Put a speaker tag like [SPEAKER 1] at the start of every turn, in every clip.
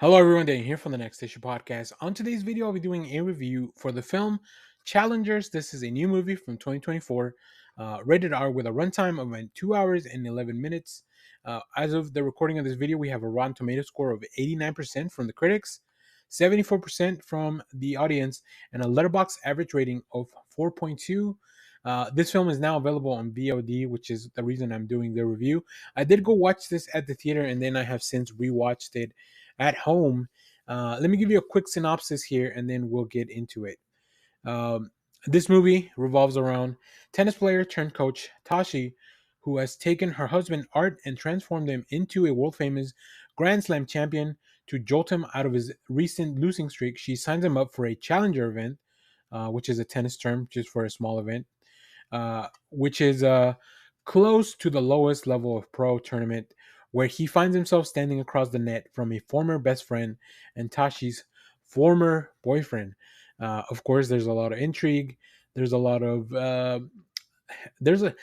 [SPEAKER 1] Hello everyone, Dan here from the Next Issue Podcast. On today's video, I'll be doing a review for the film Challengers. This is a new movie from 2024, rated R with a runtime of 2 hours and 11 minutes. As of the recording of this video, we have a Rotten Tomato score of 89% from the critics, 74% from the audience, and a Letterboxd average rating of 4.2. This film is now available on VOD, which is the reason I'm doing the review. I did go watch this at the theater, and then I have since rewatched it at home. Let me give you a quick synopsis here, and then we'll get into it. Um, this movie revolves around tennis player turned coach Tashi, who has taken her husband Art and transformed him into a world famous Grand Slam champion. To jolt him out of his recent losing streak, she signs him up for a challenger event, which is a tennis term just for a small event, which is close to the lowest level of pro tournament, where he finds himself standing across the net from a former best friend and Tashi's former boyfriend. Of course, there's a lot of intrigue. There's a lot of there's a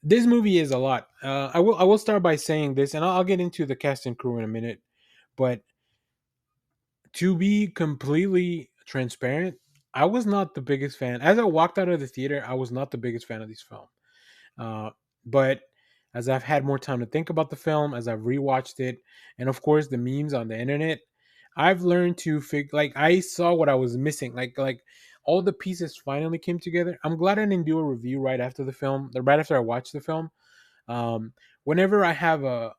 [SPEAKER 1] this movie is a lot. I will start by saying this, and I'll get into the cast and crew in a minute. But to be completely transparent, I was not the biggest fan. As I walked out of the theater, I was not the biggest fan of this film. Uh, but as I've had more time to think about the film, as I've rewatched it, and of course the memes on the internet, I've learned to like I saw what I was missing. Like all the pieces finally came together. I'm glad I didn't do a review right after the film, or right after I watched the film. Um, whenever I have a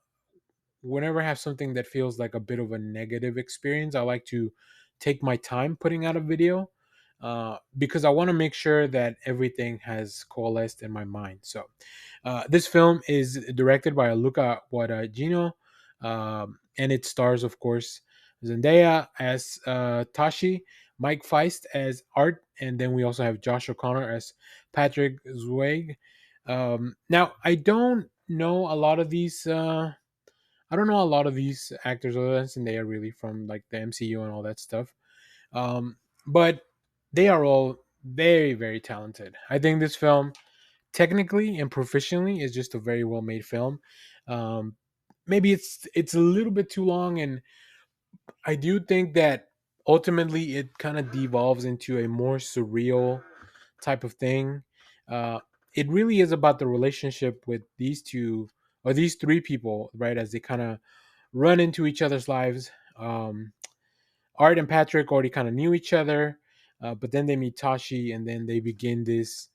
[SPEAKER 1] whenever I have something that feels like a bit of a negative experience, I like to take my time putting out a video, because I want to make sure that everything has coalesced in my mind. So, this film is directed by Luca Guadagnino, and it stars, of course, Zendaya as Tashi, Mike Feist as Art, and then we also have Josh O'Connor as Patrick Zweig. Now, I don't know a lot of these actors other than Zendaya really from like the MCU and all that stuff. But they are all very, very talented. I think this film, technically and proficiently, is just a very well made film. Um, Maybe it's a little bit too long, and I do think that ultimately it kind of devolves into a more surreal type of thing. Uh, it really is about the relationship with these two or these three people, right? As they kind of run into each other's lives. Art and Patrick already kind of knew each other, but then they meet Tashi, and then they begin this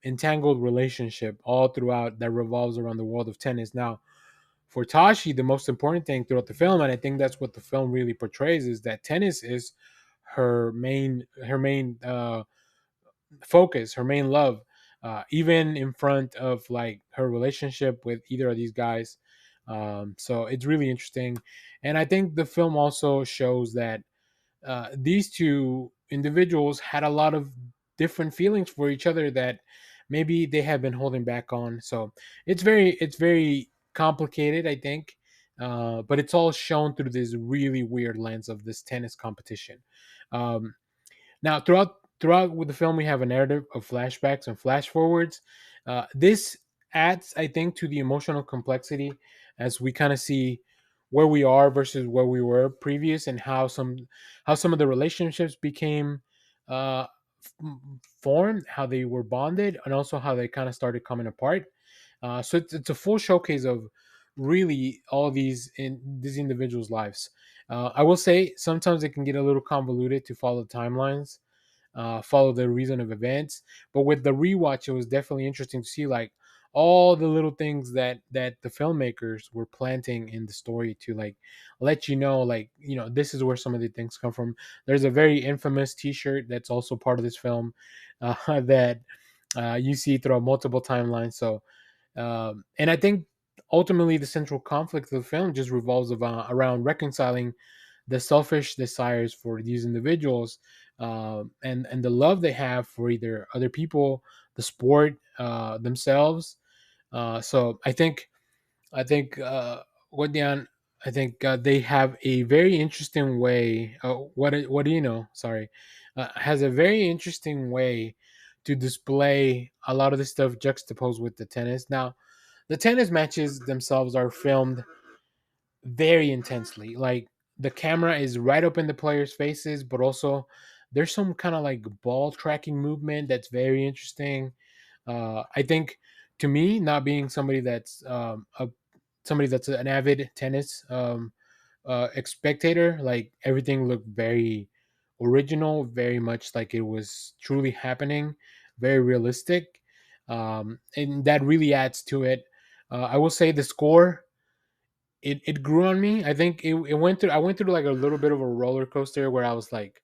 [SPEAKER 1] entangled relationship all throughout that revolves around the world of tennis. Now, for Tashi, the most important thing throughout the film, and I think that's what the film really portrays, is that tennis is her main focus, her main love, even in front of like her relationship with either of these guys. So it's really interesting, and I think the film also shows that these two individuals had a lot of different feelings for each other that maybe they have been holding back on. So it's very complicated, I think, but it's all shown through this really weird lens of this tennis competition. Um, Now, throughout with the film, we have a narrative of flashbacks and flash forwards. This adds, I think, to the emotional complexity as we kind of see where we are versus where we were previous, and how some of the relationships became uh, formed, how they were bonded, and also how they kind of started coming apart. So it's a full showcase of really all these individuals' lives. I will say sometimes it can get a little convoluted to follow timelines, follow the reason of events. But with the rewatch, it was definitely interesting to see like all the little things that the filmmakers were planting in the story to like let you know, like, this is where some of the things come from. There's a very infamous T-shirt that's also part of this film, that you see throughout multiple timelines. So, and I think ultimately the central conflict of the film just revolves around reconciling the selfish desires for these individuals, and the love they have for either other people, the sport, themselves. So I think Wadian, I think they have a very interesting way. What do you know? Sorry, has a very interesting way to display a lot of this stuff juxtaposed with the tennis. Now, the tennis matches themselves are filmed very intensely. Like the camera is right up in the players' faces, but also there's some kind of like ball tracking movement that's very interesting. I think, to me, not being somebody that's an avid tennis spectator, like everything looked very original, very much like it was truly happening, very realistic, and that really adds to it. I will say the score, it grew on me. I think it went through. I went through like a little bit of a roller coaster where I was like,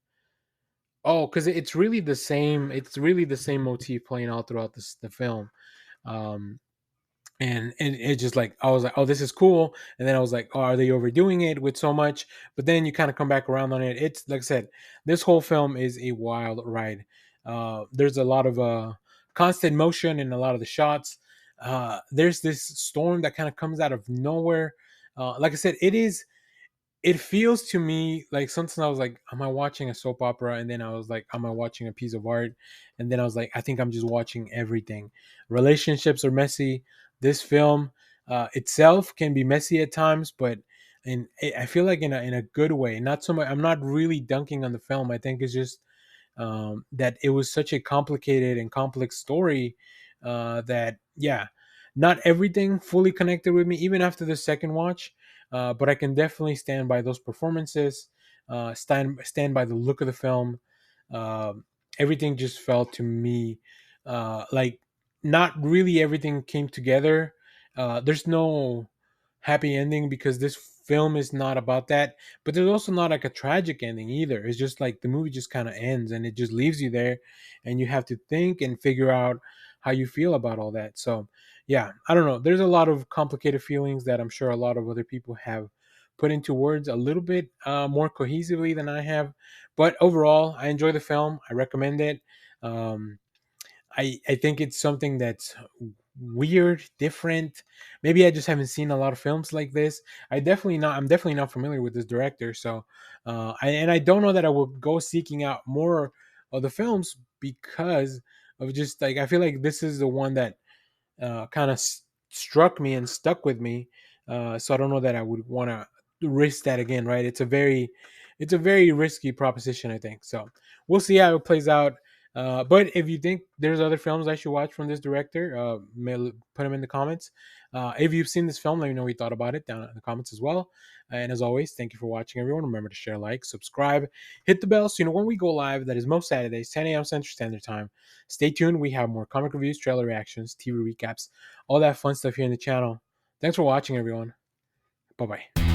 [SPEAKER 1] oh, because it's really the same. It's really the same motif playing all throughout the film. Um, and it just like, I was like, oh, this is cool, and then I was like, oh, are they overdoing it with so much? But then you kind of come back around on it. It's like I said, this whole film is a wild ride. There's a lot of constant motion in a lot of the shots. There's this storm that kind of comes out of nowhere. Like I said, it feels to me like sometimes I was like, am I watching a soap opera? And then I was like, am I watching a piece of art? And then I was like, I think I'm just watching everything. Relationships are messy. This film itself can be messy at times, but I feel like in a good way. Not so much. I'm not really dunking on the film. I think it's just that it was such a complicated and complex story that, yeah, not everything fully connected with me even after the second watch, but I can definitely stand by those performances, stand by the look of the film. um, Everything just felt to me like not really everything came together. There's no happy ending because this film is not about that, but there's also not like a tragic ending either. It's just like the movie just kind of ends and it just leaves you there, and you have to think and figure out how you feel about all that. So yeah, I don't know, there's a lot of complicated feelings that I'm sure a lot of other people have put into words a little bit more cohesively than I have. But overall, I enjoy the film. I recommend it. um, I think it's something that's weird, different. Maybe I just haven't seen a lot of films like this. I'm definitely not familiar with this director. So I don't know that I will go seeking out more of the films because of just like, I feel like this is the one that kind of struck me and stuck with me. So I don't know that I would want to risk that again, right? It's a very risky proposition, I think. So we'll see how it plays out. But if you think there's other films I should watch from this director, put them in the comments. If you've seen this film, let me know what you thought about it down in the comments as well. And as always, thank you for watching, everyone. Remember to share, like, subscribe, hit the bell so you know when we go live. That is most Saturdays, 10 a.m. Central Standard Time. Stay tuned. We have more comic reviews, trailer reactions, TV recaps, all that fun stuff here in the channel. Thanks for watching, everyone. Bye bye.